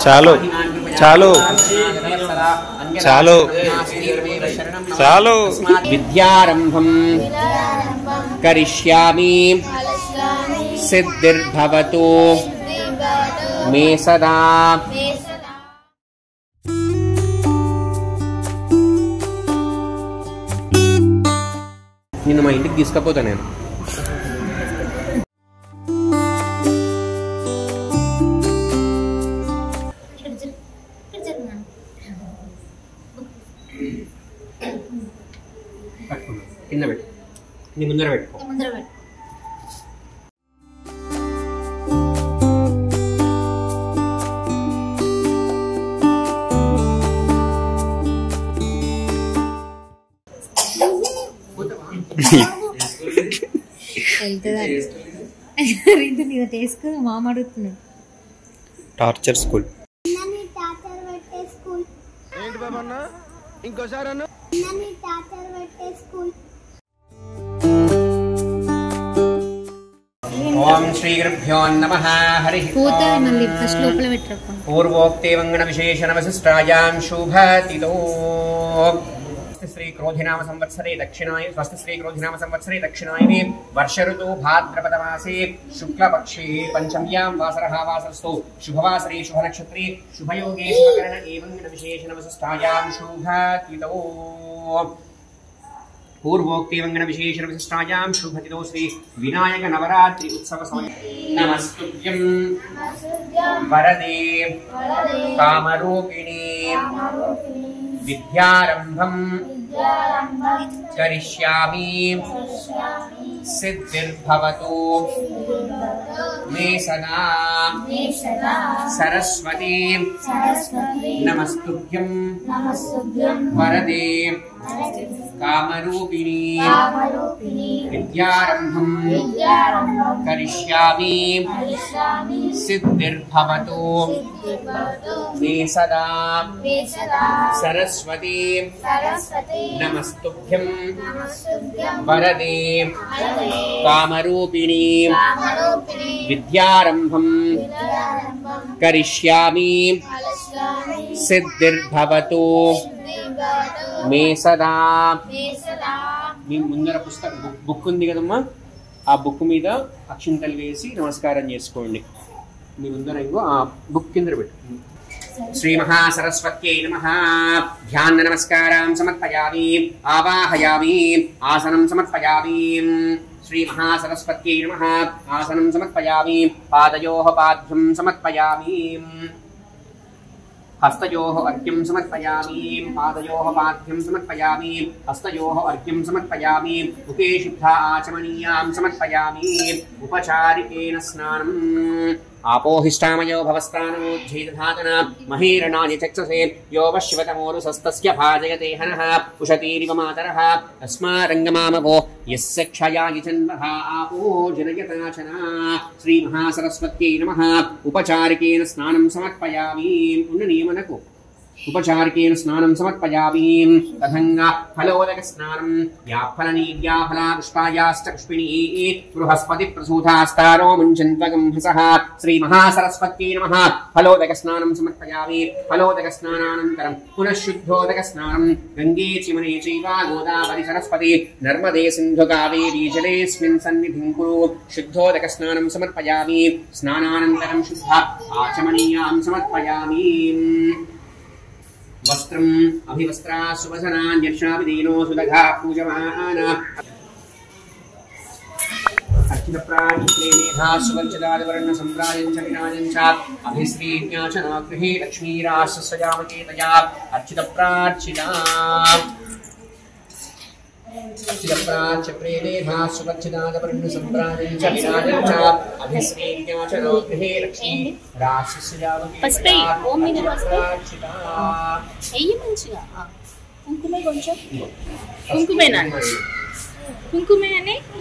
చాలు చాలు చాలు చాలు. విద్యారంభం కరిష్యామి సిద్ధిర్భవతు మే సదా. నిన్ను మా ఇంటికి తీసుకపోతా నేను. కింద పెట్టు, నీ ముందర పెట్టుకో. మామ అడుగుతున్నాడు. Torture school. ఓం శ్రీ గురుభ్యో నమః. హరి పూర్వోక్తేవంగణ విశేషణ వశిష్టాయాం శుభతితో. శ్రీ క్రోధినామ సంవత్సరే దక్షిణాయ స్వస్తి శ్రీ క్రోధినామ సంవత్సరే దక్షిణాయనే వర్ష ఋతు భాద్రపద మాసే శుక్లపక్షే పంచమ్యాం వాసరః వాసరస్తు శుభవాసరే శుభనక్షత్రే శుభయోగే శుభకరణ ఏవంగణ విశేషణ వశిష్టాయాం శుభతితో. పూర్వోక్తేవంగణ విశేషణ విశిష్టాయాం శుభతితో శ్రీ వినాయక నవరాత్రి ఉత్సవ సమయ. నమస్తుభ్యం వరదే కామరూపిణి విద్యారంభం కరిష్యామి సిద్ధిర్భవతు మే సదా. సరస్వతి నమస్తుభ్యం వరదే కామరూపిణి విద్యారంభం కరిష్యామి సిద్ధిర్భవతు మే సదా. సరస్వతి నమస్తుభ్యం వరదే కామరూపిణి విద్యారంభం కరిష్యామి సిద్ధిర్భవతు మే సదా. మీ ముందర పుస్తకం బుక్ ఉంది కదమ్మా, ఆ బుక్ మీద అక్షింతలు వేసి నమస్కారం చేసుకోండి. మీ ముందర ఇంకో ఆ బుక్ కింద పెట్టు. శ్రీ మహాసరస్వత్యై నమః. ధ్యాన నమస్కారం సమర్పయామి. ఆవాహయామి. ఆసనం సమర్పయామి. శ్రీ మహాసరస్వత్యై నమః. ఆసనం సమర్పయామి. పాదయోః పాద్యం సమర్పయామి. హస్తయోః అర్ఘ్యం సమర్పయామి. పాదయోః పాద్యం సమర్పయామి. హస్తయోః అర్ఘ్యం సమర్పయామి. ముఖే శుద్ధ ఆచమనీయాం సమర్పయామి. ఉపచారికేన స్నానం. ఆపోహిష్టామయో భవస్థానమోజ్జీదధాతన మహీరణాని చక్షసే యో వశ్వతమోరుసస్తస్య భాజయతే హనః ఉషతీరివ మాతరః తస్మారంగమామవో యస్య క్షయాయ జన్మః ఆపో జనయతాచన. శ్రీ మహాసరస్వత్యై నమః. ఉపచారికేన స్నానం సమర్పయామి. ఉన్న నియమనకు ఉపచారికేన స్నానం సమర్పయామి. తథంగా ఫలోదక స్నానం. యాఫలనీవ్యా ఫలా పుష్పాయాశ్చ పుష్పిణీ బృహస్పతి ప్రసూతాస్తారో ముంచన్వగం హసః. శ్రీ మహాసరస్వత్యై నమః. ఫలోదక స్నానం సమర్పయామి. ఫలోదక స్నానానంతరం పునః శుద్ధోదక స్నానం. గంగే చిమనే చైవ గోదావరి సరస్వతి నర్మదే సింధు కావేరీ జలేస్మిన్ సన్నిధిం కురు. శుద్ధోదక స్నానం సమర్పయామి. స్నానానంతరం శుద్ధ ఆచమనీయాం సమర్పయామి. వస్త్రం అభివస్త్రా సువసనాన్యక్షావిదీనో సుదఘా పూజమాన. అర్చిత ప్రాణిప్రేమేధా సువర్చదాదివర్ణ సంప్రాయంచ వినాయంచ అభిశ్రీజ్ఞాచన గృహే లక్ష్మీరాసస్యామకేతయా. అర్చిత ప్రార్చితా అర్చిత ప్రేమేధా సువర్చదాదివర్ణ సంప్రాయంచ వినాయంచ అభిశ్రీజ్ఞాచన గృహే లక్ష్మీ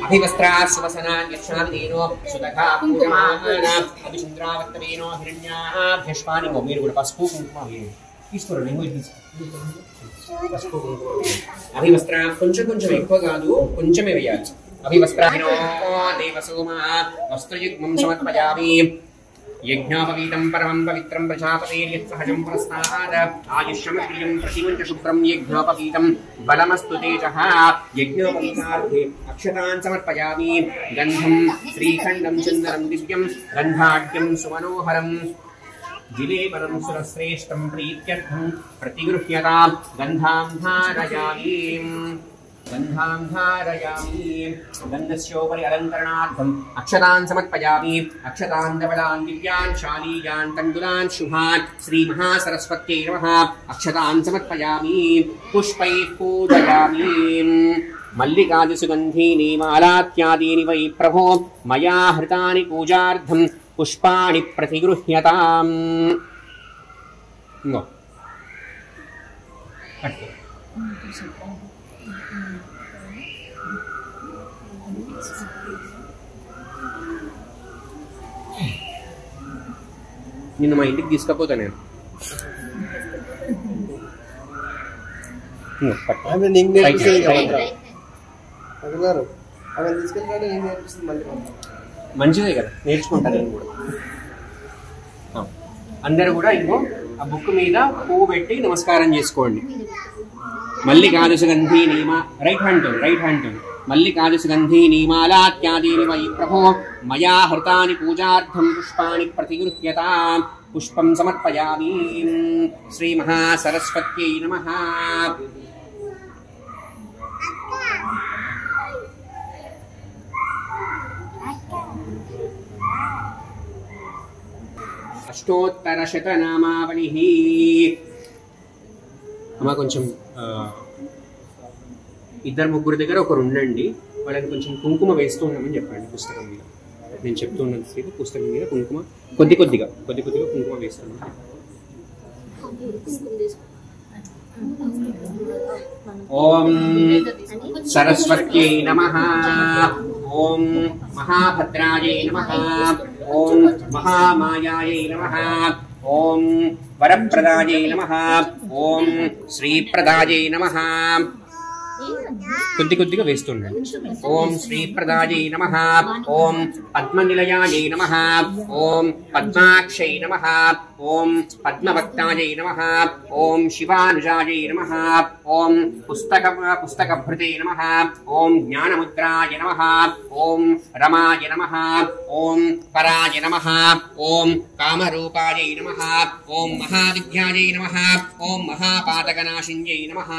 అభివస్త్రా సువసనాన్యక్షావిదీనో సుదఘా పూజమాన. అభిచంద్రావర్తమేనో హిరణ్యాభ్యష్పాని. మీరు కూడా పసుపు కుంకుమ తీసుకోరండి. పసుపు కుంకుమ అభివస్త్రా కొంచెం కొంచెం ఎక్కువ కాదు, కొంచెమే వేయాలి. అభివస్త్రాహినో దేవసోమ వస్త్రయుగ్మం సమర్పయామి. यज्ञोपवीतं परमं पवित्रं प्रजापतेर्यत्सहजं पुरस्तात् आयुष्यमग्रियं प्रतिमञ्च शुभ्रं यज्ञोपवीतं बलमस्तु तेजः यज्ञोपवीतार्थे अक्षतान् समर्पयामि गन्धं श्रीखण्डं चन्दनं दिव्यं गन्धाढ्यं सुमनोहरम् जिलेवरं सुरश्रेष्ठं प्रीत्यर्थं प्रतिगृह्यतां गन्धां धारयामि गन्धस्योपरि अलङ्करणार्थम् अक्षतान् समर्पयामि अक्षतान् धवलान् दिव्यान् शालीयान् तण्डुलान् शुभान् श्रीमहासरस्वत्यै नमः अक्षतान् समर्पयामि पुष्पैः पूजयामि मल्लिकादिसुगन्धीनि मालात्यादीनि वै प्रभो मया हृतानि पूजार्थं पुष्पाणि प्रतिगृह्यताम् నిన్ను మా ఇంటికి తీసుకపోతా నేను మంచిదే కదా నేర్చుకుంటాను నేను కూడా అందరూ కూడా ఇంకో ఆ బుక్ మీద పువ్వు పెట్టి నమస్కారం చేసుకోండి మల్లికాదశగంధీ నీమా రైట్ హ్యాండ్ మల్లికాదశగంధీ నీమాలాత్యాదీని వై ప్రభో మయా హృతాని పూజార్థం పుష్పాణి ప్రతిగృహ్యతాం పుష్పం సమర్పయామి శ్రీ మహాసరస్వత్యై నమః అష్టోత్తరశతనామావళిః అమ్మా కొంచెం ఇద్దరు ముగ్గురు దగ్గర ఒకరు ఉండండి వాళ్ళని కొంచెం కుంకుమ వేస్తూ ఉన్నామని చెప్పండి పుస్తకం మీద నేను చెప్తున్నాను శ్రీ పుస్తకం మీద కుంకుమ కొద్దిగా కుంకుమ వేస్తున్నాను ఓం సరస్వత్యై నమః ఓం మహాభద్రాయై నమః ఓం మహామాయాయై నమః ఓం వరప్రదాయై నమః ఓం శ్రీప్రదాయై నమః కొద్దిగా వేస్తుండండి ఓం శ్రీప్రదాయై నమః ఓం పద్మనిలయాయై నమః ఓం పద్మాక్షై నమః ఓం పద్మభక్తాయై నమః ఓం శివానుజాయై నమః ఓం పుస్తకభృతే నమః ఓం జ్ఞానముద్రాయ నమః ఓం రమాయ నమః ఓం పరాయ నమః ఓం కామరూపాయై నమః ఓం మహావిద్యాయై నమః ఓం మహాపాతకనాశిన్యై నమః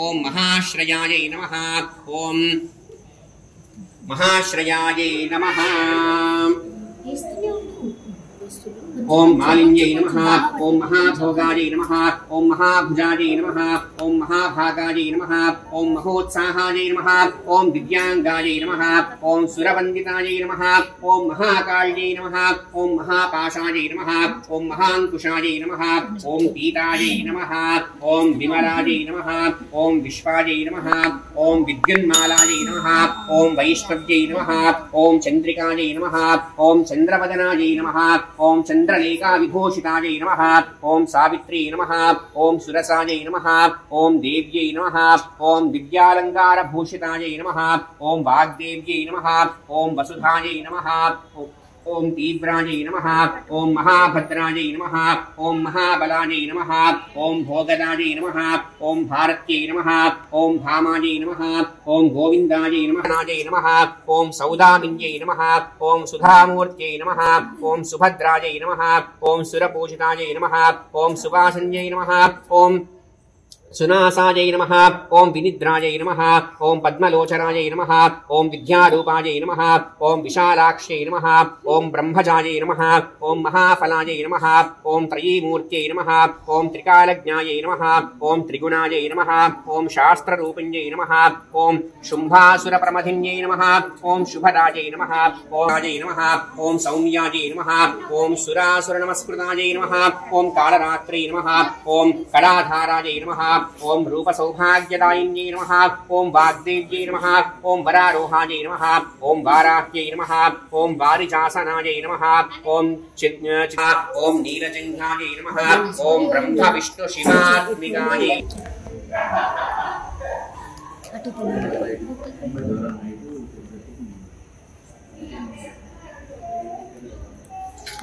ఓం మహాశ్రయాయై నమః ఓం మహాశ్రయాయై నమః ఓం మాలిన్యై నమః ఓం మహాభోగాయై నమః ఓం మహాభుజాయై నమః ఓం మహాభాగాయై నమః ఓం మహోత్సాహాయై నమః ఓం దివ్యాంగాయై నమః ఓం సురవందితాయై నమః ఓం మహాకాళ్యై నమః ఓం మహాపాశాయై నమః ఓం మహాంకుశాయై నమః ఓం పీతాయై నమః ఓం విమలాయై నమః ఓం విశ్వాయై నమః ఓం విద్యున్మాలాయై నమః ఓం వైష్ణవ్యై నమః ఓం చంద్రికాయై నమః ఓం చంద్రవదనాయై నమః ఓం చంద్రలేఖా విభూషితాయై నమః ఓం సావిత్రీ నమః ఓం సురసాయై నమః ఓం దేవ్యై నమః ఓం దివ్యాలంకార భూషితాయై నమః ఓం వాగ్దేవ్యై నమః ఓం వసుధాయై నమః ఓం తీవ్రాయై నమః ఓం మహాభద్రాయై నమః ఓం మహాబలాయై నమః ఓం భోగదాయై నమః ఓం భారత్యై నమః ఓం భామాయై నమః ఓం గోవిందాయై నమః ఓం సౌదామిన్యై నమః ఓం సుధామూర్త్యై నమః ఓం సుభద్రాయై నమః ఓం సురపూజితాయై నమః ఓం సువాసన్యై నమః ఓం సునాసాయై నమః ఓం వినిద్రాయై నమః ఓం పద్మలోచనాయై నమః ఓం విద్యారూపాయై నమః ఓం విశాలాక్ష్యై నమః ఓం బ్రహ్మజాయై నమః ఓం మహాఫలాయై నమః ఓం త్రయీమూర్త్యై నమః ఓం త్రికాలజ్ఞాయై నమః ఓం త్రిగుణాయై నమః ఓం శాస్త్రరూపిణ్యై నమః ఓం శుంభాసురప్రమథిన్యై నమః ఓం శుభదాయై నమః ఓం రాజై నమః ఓం సౌమ్యాయై నమః ఓం సురాసురనమస్కృతాయై నమః ఓం కాళరాత్రై నమః ఓం కళాధారాయై నమః ఓం రూప సౌభాగ్యదాయిన్యై నమః ఓం వాగ్దేవ్యై నమః ఓం వరారోహాయై నమః ఓం వారాహ్యై నమః ఓం వారిజాసనాయై నమః ఓం ఓం నీలజంఘాయై నమః ఓం బ్రహ్మ విష్ణు శివాత్మికాయై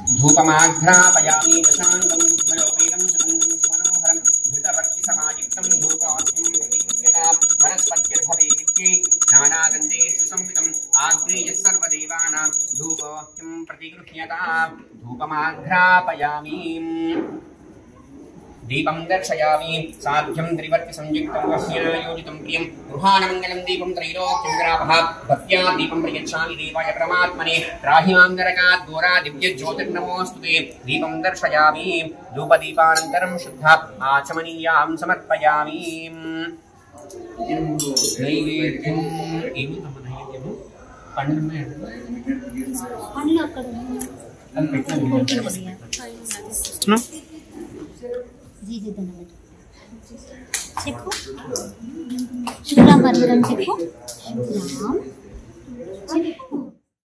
धूपमाघ्रापयामि दशाङ्गं गुग्मलोपेदं सुगन्धं सुमनोहरं घृतवर्तिसमायुक्तं धूपोऽस्मिन् प्रतिगृह्यता वनस्पत्यर्भवेदित्ये नानागन्धेषु संविदम् आग्नेयः सर्वदेवानां धूपोऽस्मिन् प्रतिगृह्यता धूपमाघ्रापयामि दीपं दर्शयामि साध्यं त्रिवर्तिसंयुक्तं वह्न्यायोजितं प्रियं गृहाणमङ्गलं दीपं त्रैलोक्यविग्रापः भक्त्या दीपं प्रयच्छामि देवाय परमात्मने त्राहि मां नरकात् घोरादिव्यज्योतिर्नमोऽस्तु ते दीपं दर्शयामि धूपदीपानन्तरं शुद्ध आचमनीयां समर्पयामि नैवेद्यं एवं तम नैवेद्यं No? जी जी धन्यवाद देखो शुक्ला मधुरम देखो शुक्लाम